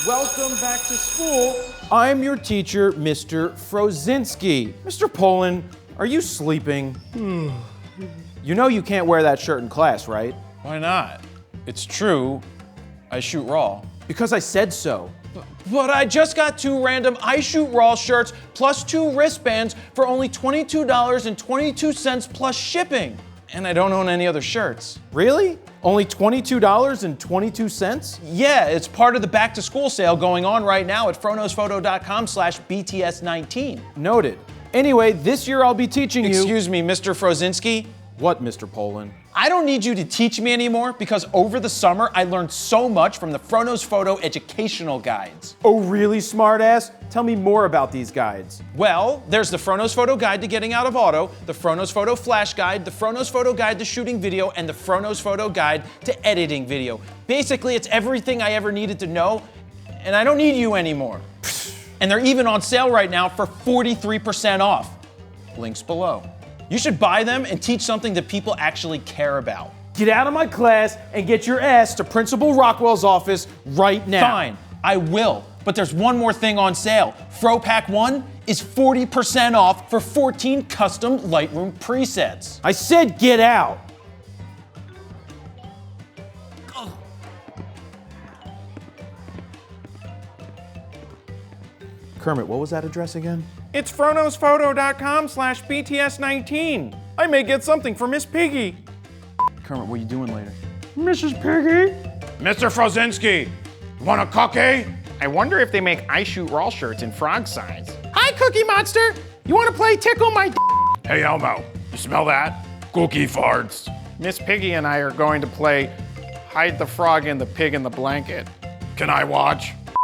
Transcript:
Welcome back to school. I'm your teacher, Mr. Frozinski. Mr. Polin, are you sleeping? You know you can't wear that shirt in class, right? Why not? It's true, I shoot raw. Because I said so. But I just got 2 random I Shoot Raw shirts plus 2 wristbands for only $22.22 plus shipping. And I don't own any other shirts. Really? Only $22.22? Yeah, it's part of the back to school sale going on right now at fronosphoto.com/BTS19. Noted. Anyway, this year I'll be teaching you. Excuse me, Mr. Frozinski? What, Mr. Polin? I don't need you to teach me anymore because over the summer I learned so much from the Fronos Photo educational guides. Oh, really, smartass? Tell me more about these guides. Well, there's the Fronos Photo Guide to Getting Out of Auto, the Fronos Photo Flash Guide, the Fronos Photo Guide to Shooting Video, and the Fronos Photo Guide to Editing Video. Basically, it's everything I ever needed to know, and I don't need you anymore. And they're even on sale right now for 43% off. Links below. You should buy them and teach something that people actually care about. Get out of my class and get your ass to Principal Rockwell's office right now. Fine, I will. But there's one more thing on sale. Fro Pack 1 is 40% off for 14 custom Lightroom presets. I said get out. Kermit, what was that address again? It's fronosphoto.com/BTS19. I may get something for Miss Piggy. Kermit, what are you doing later? Mrs. Piggy? Mr. Frozinski, you want a cookie? I wonder if they make I Shoot Raw shirts in frog size. Hi, Cookie Monster. You want to play Tickle My D? Hey, Elmo, you smell that? Cookie farts. Miss Piggy and I are going to play Hide the Frog and the Pig in the Blanket. Can I watch?